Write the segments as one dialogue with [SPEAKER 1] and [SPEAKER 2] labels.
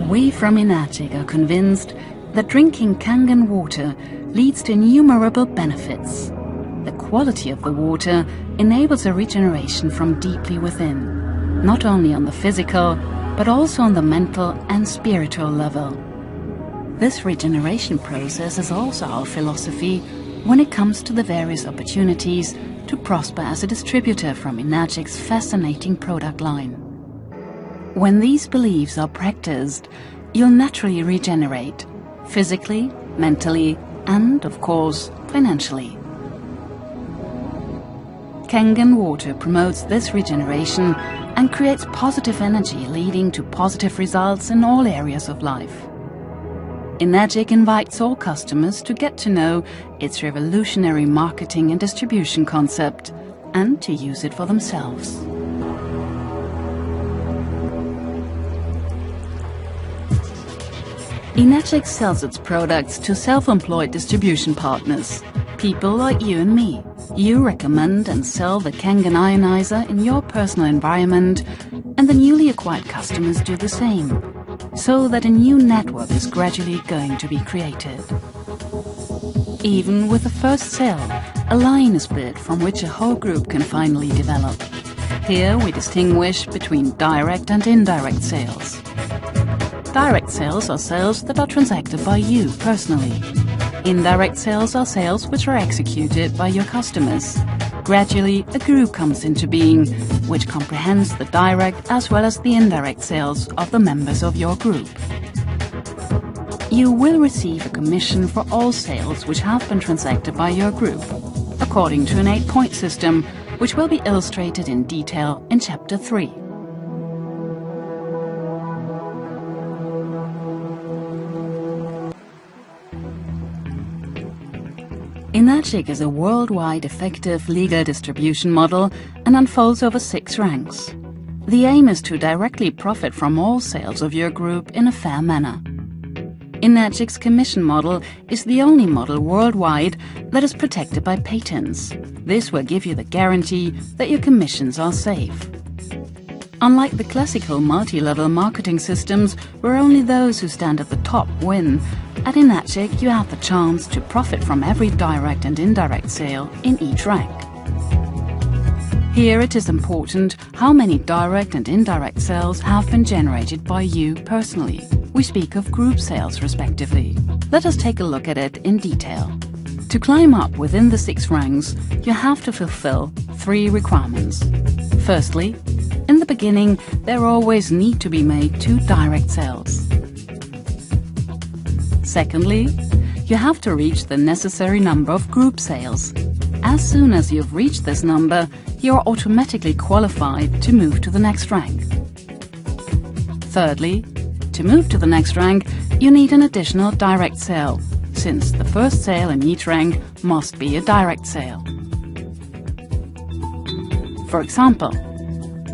[SPEAKER 1] We from Enagic are convinced that drinking Kangen water leads to innumerable benefits. The quality of the water enables a regeneration from deeply within, not only on the physical, but also on the mental and spiritual level. This regeneration process is also our philosophy when it comes to the various opportunities to prosper as a distributor from Enagic's fascinating product line. When these beliefs are practiced, you'll naturally regenerate, physically, mentally, and, of course, financially. Kangen water promotes this regeneration and creates positive energy, leading to positive results in all areas of life. Enagic invites all customers to get to know its revolutionary marketing and distribution concept and to use it for themselves. Enagic sells its products to self-employed distribution partners, people like you and me. You recommend and sell the Kangen ionizer in your personal environment, and the newly acquired customers do the same, so that a new network is gradually going to be created. Even with the first sale, a line is built from which a whole group can finally develop. Here we distinguish between direct and indirect sales. Direct sales are sales that are transacted by you personally. Indirect sales are sales which are executed by your customers. Gradually, a group comes into being, which comprehends the direct as well as the indirect sales of the members of your group. You will receive a commission for all sales which have been transacted by your group, according to an 8-point system, which will be illustrated in detail in Chapter 3. Enagic is a worldwide effective legal distribution model and unfolds over 6 ranks. The aim is to directly profit from all sales of your group in a fair manner. Enagic's commission model is the only model worldwide that is protected by patents. This will give you the guarantee that your commissions are safe. Unlike the classical multi-level marketing systems where only those who stand at the top win, at Enagic you have the chance to profit from every direct and indirect sale in each rank. Here it is important how many direct and indirect sales have been generated by you personally. We speak of group sales respectively. Let us take a look at it in detail. To climb up within the 6 ranks, you have to fulfill 3 requirements. Firstly, in the beginning, there always need to be made 2 direct sales. Secondly, you have to reach the necessary number of group sales. As soon as you've reached this number, you are automatically qualified to move to the next rank. Thirdly, to move to the next rank, you need an additional direct sale, since the first sale in each rank must be a direct sale. For example,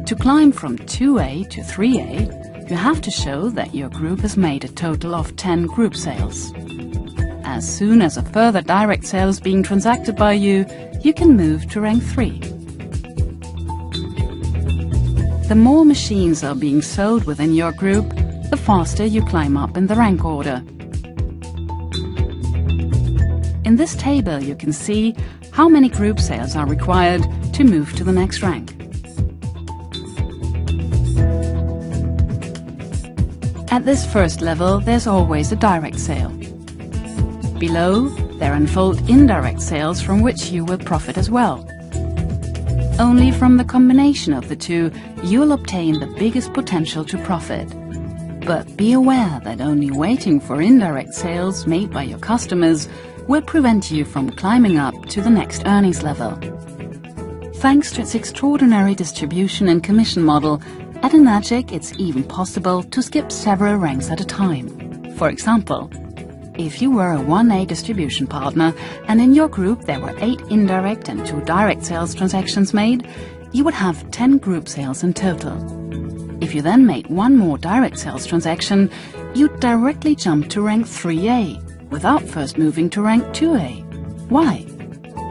[SPEAKER 1] to climb from 2A to 3A, you have to show that your group has made a total of 10 group sales. As soon as a further direct sale is being transacted by you, you can move to rank 3. The more machines are being sold within your group, the faster you climb up in the rank order. In this table you can see how many group sales are required to move to the next rank. At this first level, there's always a direct sale. Below, there unfold indirect sales from which you will profit as well. Only from the combination of the two, you'll obtain the biggest potential to profit. But be aware that only waiting for indirect sales made by your customers will prevent you from climbing up to the next earnings level. Thanks to its extraordinary distribution and commission model, at Enagic it's even possible to skip several ranks at a time. For example, if you were a 1A distribution partner and in your group there were 8 indirect and 2 direct sales transactions made, you would have 10 group sales in total. If you then made 1 more direct sales transaction, you'd directly jump to rank 3A without first moving to rank 2A. Why?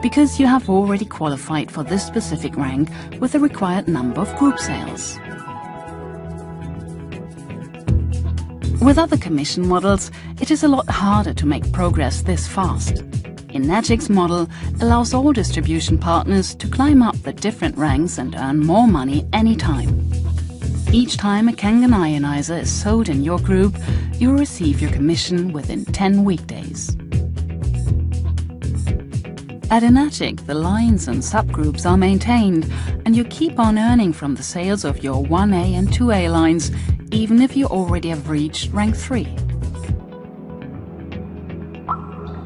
[SPEAKER 1] Because you have already qualified for this specific rank with the required number of group sales. With other commission models, it is a lot harder to make progress this fast. Enagic's model allows all distribution partners to climb up the different ranks and earn more money anytime. Each time a Kangen ionizer is sold in your group, you will receive your commission within 10 weekdays. At Enagic, the lines and subgroups are maintained, and you keep on earning from the sales of your 1A and 2A lines, even if you already have reached rank 3.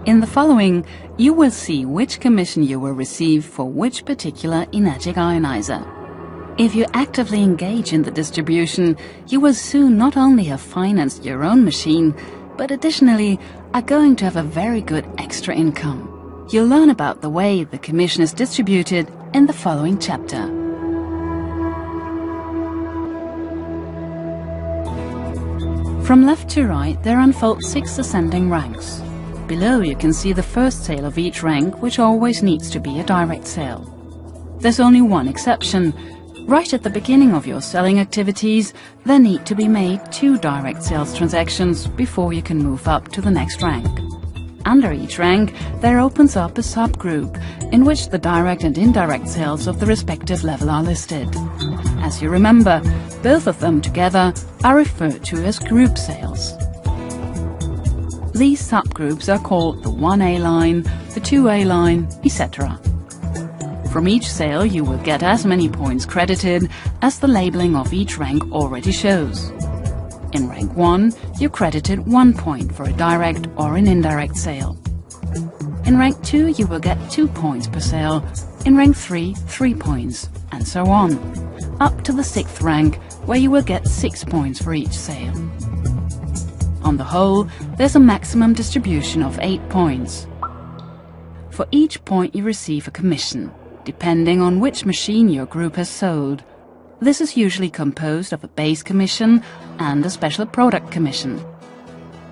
[SPEAKER 1] In the following, you will see which commission you will receive for which particular Enagic ionizer. If you actively engage in the distribution, you will soon not only have financed your own machine, but additionally are going to have a very good extra income. You'll learn about the way the commission is distributed in the following chapter. From left to right, there unfold 6 ascending ranks. Below you can see the first sale of each rank, which always needs to be a direct sale. There's only one exception. Right at the beginning of your selling activities, there need to be made 2 direct sales transactions before you can move up to the next rank. Under each rank, there opens up a subgroup in which the direct and indirect sales of the respective level are listed. As you remember, both of them together are referred to as group sales. These subgroups are called the 1A line, the 2A line, etc. From each sale you will get as many points credited as the labeling of each rank already shows. In rank 1, you're credited 1 point for a direct or an indirect sale. In rank 2, you will get 2 points per sale. In rank 3, 3 points, and so on, up to the 6th rank, where you will get 6 points for each sale. On the whole, there's a maximum distribution of 8 points. For each point you receive a commission, depending on which machine your group has sold. This is usually composed of a base commission and a special product commission.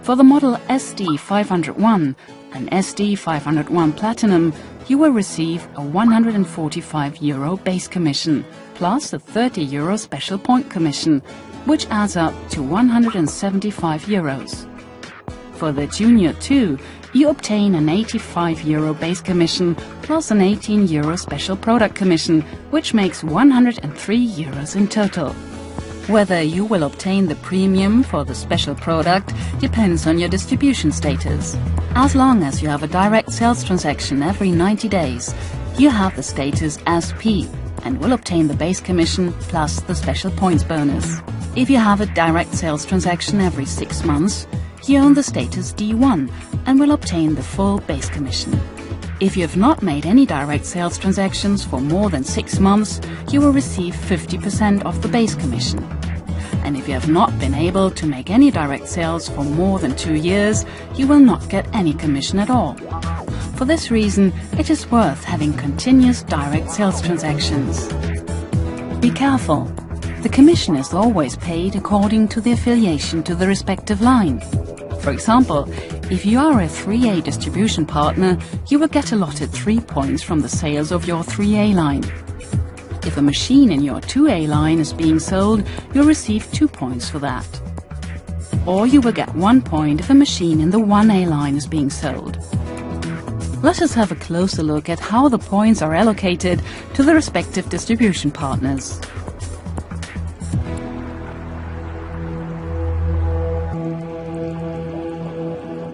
[SPEAKER 1] For the model SD501 and SD501 Platinum, you will receive a €145 base commission, plus a €30 special point commission, which adds up to €175. For the Junior 2, you obtain an €85 base commission plus an €18 special product commission, which makes €103 in total. Whether you will obtain the premium for the special product depends on your distribution status. As long as you have a direct sales transaction every 90 days, you have the status as P and will obtain the base commission plus the special points bonus. If you have a direct sales transaction every 6 months, you own the status D1 and will obtain the full base commission. If you have not made any direct sales transactions for more than 6 months, you will receive 50% of the base commission. And if you have not been able to make any direct sales for more than 2 years, you will not get any commission at all. For this reason, it is worth having continuous direct sales transactions. Be careful. The commission is always paid according to the affiliation to the respective line. For example, if you are a 3A distribution partner, you will get allotted 3 points from the sales of your 3A line. If a machine in your 2A line is being sold, you'll receive 2 points for that. Or you will get 1 point if a machine in the 1A line is being sold. Let us have a closer look at how the points are allocated to the respective distribution partners.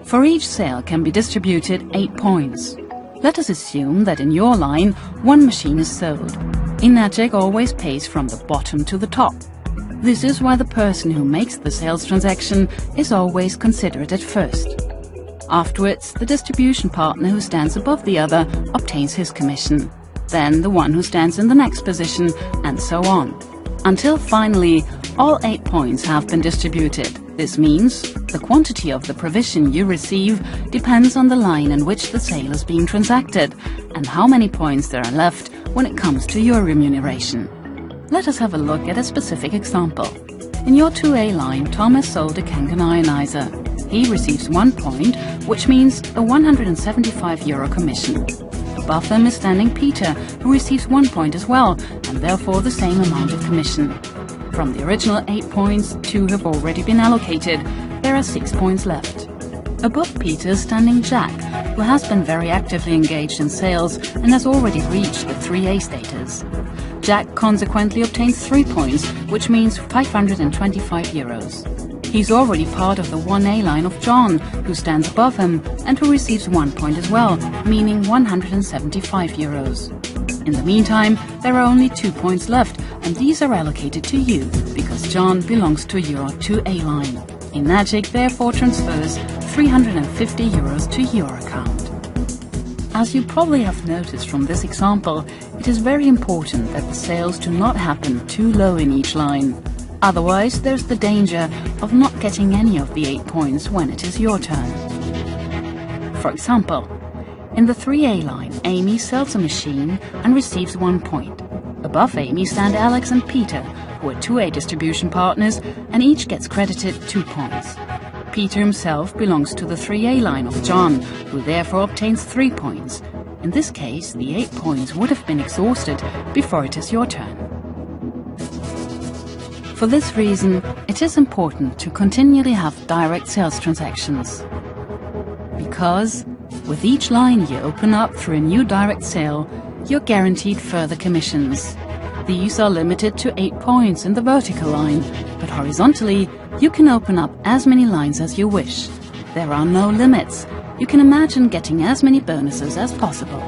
[SPEAKER 1] For each sale can be distributed 8 points. Let us assume that in your line, 1 machine is sold. Enagic always pays from the bottom to the top. This is why the person who makes the sales transaction is always considered at first. Afterwards, the distribution partner who stands above the other obtains his commission. Then the one who stands in the next position, and so on. Until finally, all 8 points have been distributed. This means the quantity of the provision you receive depends on the line in which the sale is being transacted and how many points there are left when it comes to your remuneration. Let us have a look at a specific example. In your 2A line, Tom has sold a Kangen ionizer. He receives 1 point, which means a €175 commission. Above them is standing Peter, who receives 1 point as well, and therefore the same amount of commission. From the original 8 points, 2 have already been allocated, there are 6 points left. Above Peter is standing Jack, who has been very actively engaged in sales and has already reached the 3A status. Jack consequently obtains 3 points, which means 525 euros. He's already part of the 1A line of John, who stands above him and who receives 1 point as well, meaning 175 euros. In the meantime, there are only 2 points left, and these are allocated to you, because John belongs to your 2A line. Enagic therefore transfers 350 euros to your account. As you probably have noticed from this example, it is very important that the sales do not happen too low in each line. Otherwise, there's the danger of not getting any of the 8 points when it is your turn. For example, in the 3A line, Amy sells a machine and receives 1 point. Above Amy stand Alex and Peter, who are 2A distribution partners, and each gets credited 2 points. Peter himself belongs to the 3A line of John, who therefore obtains 3 points. In this case, the 8 points would have been exhausted before it is your turn. For this reason, it is important to continually have direct sales transactions. Because with each line you open up through a new direct sale, you're guaranteed further commissions. These are limited to 8 points in the vertical line, but horizontally, you can open up as many lines as you wish. There are no limits. You can imagine getting as many bonuses as possible.